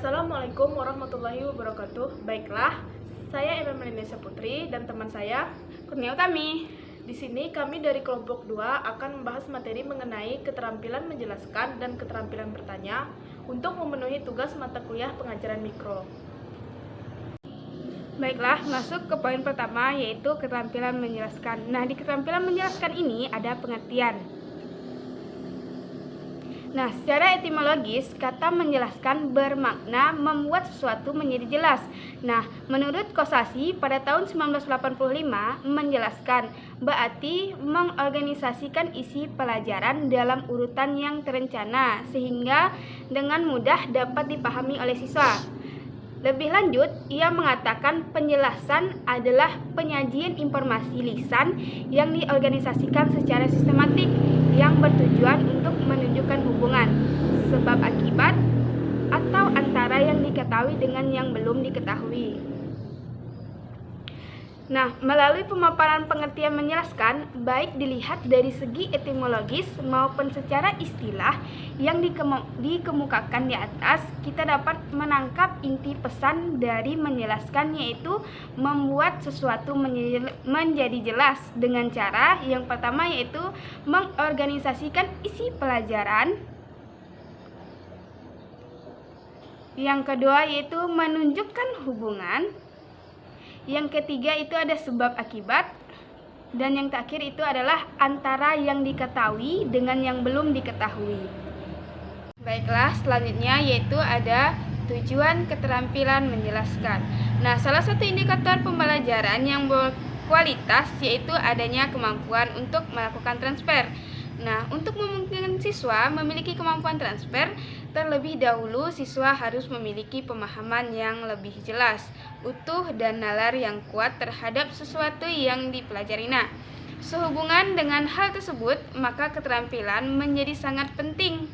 Assalamualaikum warahmatullahi wabarakatuh. Baiklah, saya Eva Melinda Putri dan teman saya Kurnia Utami. Di sini kami dari kelompok 2 akan membahas materi mengenai keterampilan menjelaskan dan keterampilan bertanya untuk memenuhi tugas mata kuliah pengajaran mikro. Baiklah, masuk ke poin pertama yaitu keterampilan menjelaskan. Nah, di keterampilan menjelaskan ini ada pengertian. Nah, secara etimologis, kata menjelaskan bermakna membuat sesuatu menjadi jelas. Nah, menurut Kosasih pada tahun 1985, menjelaskan berarti mengorganisasikan isi pelajaran dalam urutan yang terencana sehingga dengan mudah dapat dipahami oleh siswa. Lebih lanjut, ia mengatakan penjelasan adalah penyajian informasi lisan yang diorganisasikan secara sistematik yang bertujuan untuk menunjukkan hubungan, sebab akibat, atau antara yang diketahui dengan yang belum diketahui. Nah, melalui pemaparan pengertian menjelaskan, baik dilihat dari segi etimologis maupun secara istilah yang dikemukakan di atas, kita dapat menangkap inti pesan dari menjelaskan, yaitu membuat sesuatu menjadi jelas dengan cara yang pertama yaitu mengorganisasikan isi pelajaran. Yang kedua yaitu menunjukkan hubungan. Yang ketiga itu ada sebab akibat, dan yang terakhir itu adalah antara yang diketahui dengan yang belum diketahui. Baiklah, selanjutnya yaitu ada tujuan keterampilan menjelaskan. Nah, salah satu indikator pembelajaran yang berkualitas yaitu adanya kemampuan untuk melakukan transfer. Nah, untuk memungkinkan siswa memiliki kemampuan transfer, terlebih dahulu siswa harus memiliki pemahaman yang lebih jelas, utuh, dan nalar yang kuat terhadap sesuatu yang dipelajari. Nah, sehubungan dengan hal tersebut, maka keterampilan menjadi sangat penting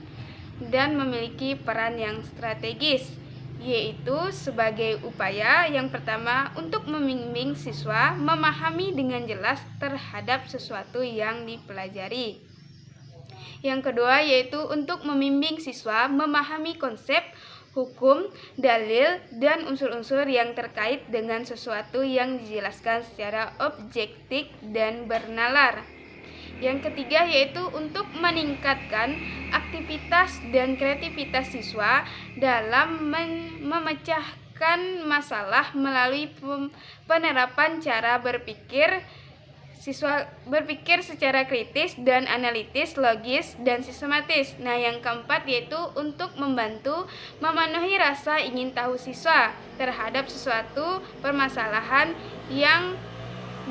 dan memiliki peran yang strategis, yaitu sebagai upaya yang pertama untuk membimbing siswa memahami dengan jelas terhadap sesuatu yang dipelajari. Yang kedua yaitu untuk membimbing siswa memahami konsep, hukum, dalil, dan unsur-unsur yang terkait dengan sesuatu yang dijelaskan secara objektif dan bernalar. Yang ketiga yaitu untuk meningkatkan aktivitas dan kreativitas siswa dalam memecahkan masalah melalui penerapan cara berpikir. Siswa berpikir secara kritis dan analitis, logis, dan sistematis. Nah, yang keempat yaitu untuk membantu memenuhi rasa ingin tahu siswa terhadap sesuatu permasalahan yang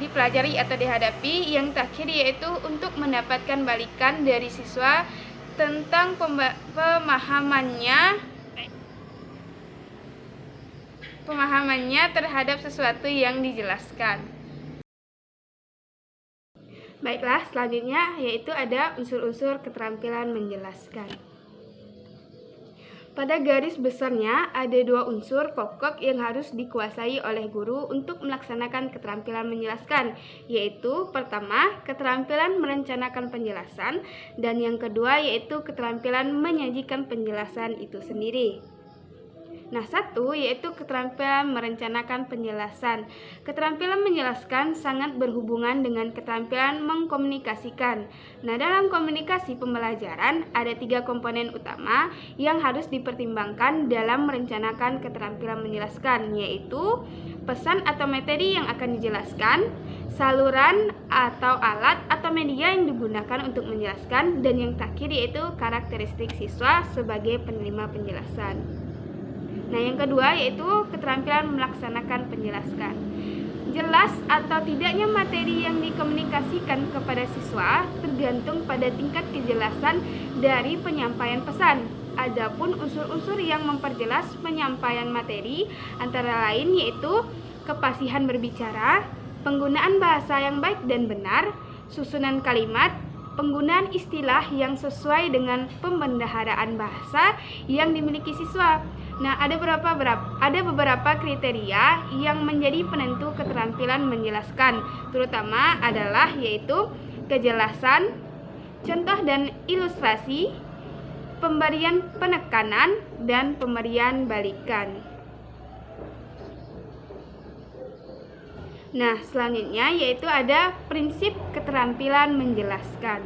dipelajari atau dihadapi. Yang terakhir yaitu untuk mendapatkan balikan dari siswa tentang pemahamannya terhadap sesuatu yang dijelaskan. Baiklah, selanjutnya yaitu ada unsur-unsur keterampilan menjelaskan. Pada garis besarnya ada dua unsur pokok yang harus dikuasai oleh guru untuk melaksanakan keterampilan menjelaskan, yaitu pertama, keterampilan merencanakan penjelasan, dan yang kedua yaitu keterampilan menyajikan penjelasan itu sendiri. Nah, satu yaitu keterampilan merencanakan penjelasan. Keterampilan menjelaskan sangat berhubungan dengan keterampilan mengkomunikasikan. Nah, dalam komunikasi pembelajaran ada 3 komponen utama yang harus dipertimbangkan dalam merencanakan keterampilan menjelaskan, yaitu pesan atau materi yang akan dijelaskan, saluran atau alat atau media yang digunakan untuk menjelaskan, dan yang terakhir yaitu karakteristik siswa sebagai penerima penjelasan. Nah, yang kedua yaitu keterampilan melaksanakan penjelasan. Jelas atau tidaknya materi yang dikomunikasikan kepada siswa tergantung pada tingkat kejelasan dari penyampaian pesan. Adapun unsur-unsur yang memperjelas penyampaian materi antara lain yaitu kefasihan berbicara, penggunaan bahasa yang baik dan benar, susunan kalimat, penggunaan istilah yang sesuai dengan pembendaharaan bahasa yang dimiliki siswa. Nah, ada beberapa kriteria yang menjadi penentu keterampilan menjelaskan, terutama adalah yaitu kejelasan, contoh dan ilustrasi, pemberian penekanan, dan pemberian balikan. Nah, selanjutnya yaitu ada prinsip keterampilan menjelaskan.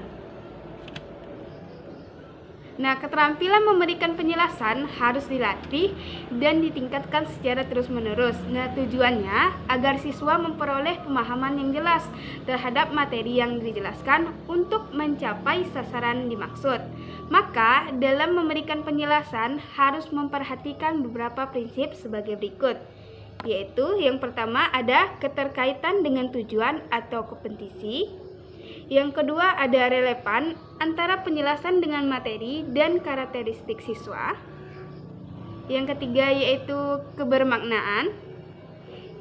Nah, keterampilan memberikan penjelasan harus dilatih dan ditingkatkan secara terus-menerus. Nah, tujuannya agar siswa memperoleh pemahaman yang jelas terhadap materi yang dijelaskan untuk mencapai sasaran dimaksud. Maka, dalam memberikan penjelasan harus memperhatikan beberapa prinsip sebagai berikut, yaitu yang pertama ada keterkaitan dengan tujuan atau kompetisi. Yang kedua ada relevan antara penjelasan dengan materi dan karakteristik siswa. Yang ketiga yaitu kebermaknaan.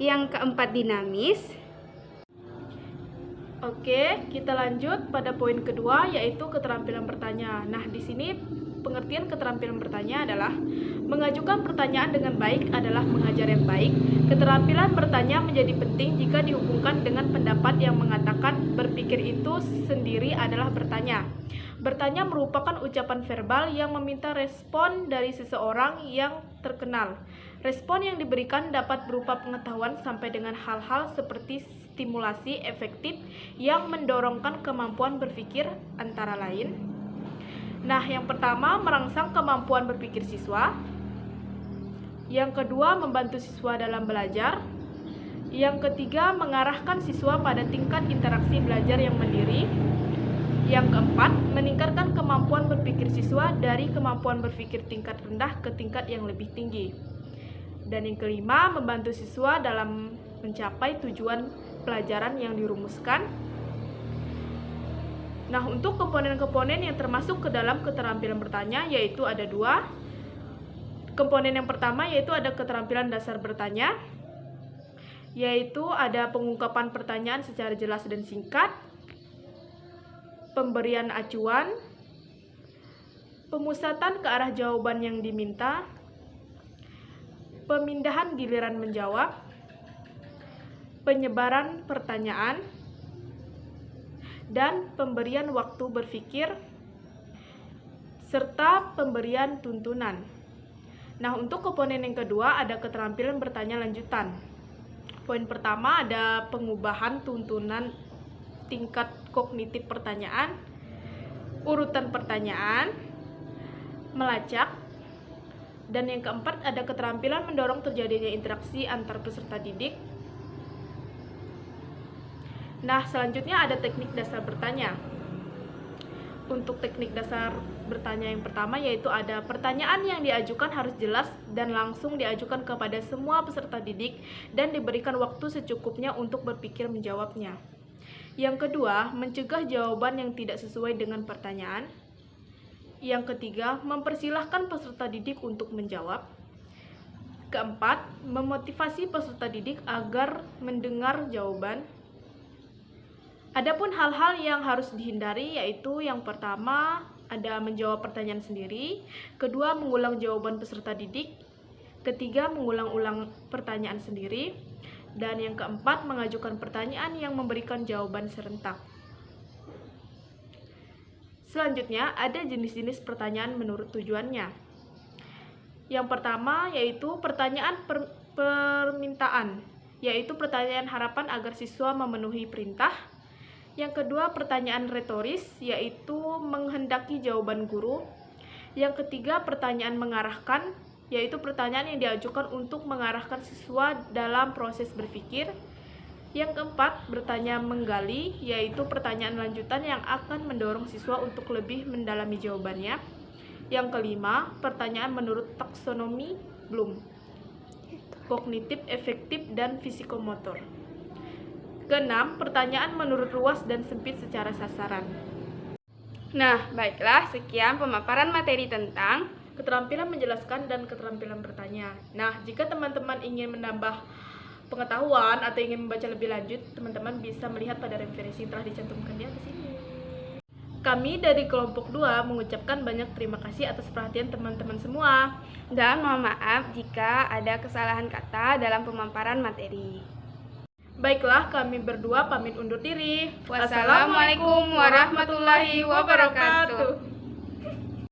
Yang keempat dinamis. Oke, kita lanjut pada poin kedua yaitu keterampilan bertanya. Nah, di sini pengertian keterampilan bertanya adalah mengajukan pertanyaan dengan baik adalah mengajar yang baik. Keterampilan bertanya menjadi penting jika dihubungkan dengan pendapat yang mengatakan berpikir itu sendiri adalah bertanya. Bertanya merupakan ucapan verbal yang meminta respon dari seseorang yang terkenal. Respon yang diberikan dapat berupa pengetahuan sampai dengan hal-hal seperti stimulasi efektif yang mendorongkan kemampuan berpikir antara lain. Nah, yang pertama merangsang kemampuan berpikir siswa. Yang kedua membantu siswa dalam belajar. Yang ketiga mengarahkan siswa pada tingkat interaksi belajar yang mandiri. Yang keempat meningkatkan kemampuan berpikir siswa dari kemampuan berpikir tingkat rendah ke tingkat yang lebih tinggi. Dan yang kelima membantu siswa dalam mencapai tujuan pelajaran yang dirumuskan. Nah, untuk komponen-komponen yang termasuk ke dalam keterampilan bertanya yaitu ada dua. Komponen yang pertama yaitu ada keterampilan dasar bertanya, yaitu ada pengungkapan pertanyaan secara jelas dan singkat, pemberian acuan, pemusatan ke arah jawaban yang diminta, pemindahan giliran menjawab, penyebaran pertanyaan, dan pemberian waktu berpikir, serta pemberian tuntunan. Nah, untuk komponen yang kedua ada keterampilan bertanya lanjutan. Poin pertama ada pengubahan tuntunan tingkat kognitif pertanyaan, urutan pertanyaan, melacak, dan yang keempat ada keterampilan mendorong terjadinya interaksi antar peserta didik. Nah, selanjutnya ada teknik dasar bertanya. Untuk teknik dasar bertanya yang pertama yaitu ada pertanyaan yang diajukan harus jelas dan langsung diajukan kepada semua peserta didik dan diberikan waktu secukupnya untuk berpikir menjawabnya. Yang kedua, mencegah jawaban yang tidak sesuai dengan pertanyaan. Yang ketiga, mempersilahkan peserta didik untuk menjawab. Keempat, memotivasi peserta didik agar mendengar jawaban. Adapun hal-hal yang harus dihindari yaitu yang pertama ada menjawab pertanyaan sendiri, kedua mengulang jawaban peserta didik, ketiga mengulang-ulang pertanyaan sendiri, dan yang keempat mengajukan pertanyaan yang memberikan jawaban serentak. Selanjutnya ada jenis-jenis pertanyaan menurut tujuannya. Yang pertama yaitu pertanyaan permintaan, yaitu pertanyaan harapan agar siswa memenuhi perintah. Yang kedua, pertanyaan retoris, yaitu menghendaki jawaban guru. Yang ketiga, pertanyaan mengarahkan, yaitu pertanyaan yang diajukan untuk mengarahkan siswa dalam proses berpikir. Yang keempat, bertanya menggali, yaitu pertanyaan lanjutan yang akan mendorong siswa untuk lebih mendalami jawabannya. Yang kelima, pertanyaan menurut taksonomi Bloom, kognitif, efektif, dan fisikomotor. Keenam, pertanyaan menurut luas dan sempit secara sasaran. Nah, baiklah, sekian pemaparan materi tentang keterampilan menjelaskan dan keterampilan bertanya. Nah, jika teman-teman ingin menambah pengetahuan atau ingin membaca lebih lanjut, teman-teman bisa melihat pada referensi yang telah dicantumkan di atas ini. Kami dari kelompok 2 mengucapkan banyak terima kasih atas perhatian teman-teman semua. dan mohon maaf jika ada kesalahan kata dalam pemaparan materi. Baiklah, kami berdua pamit undur diri. Wassalamualaikum warahmatullahi wabarakatuh.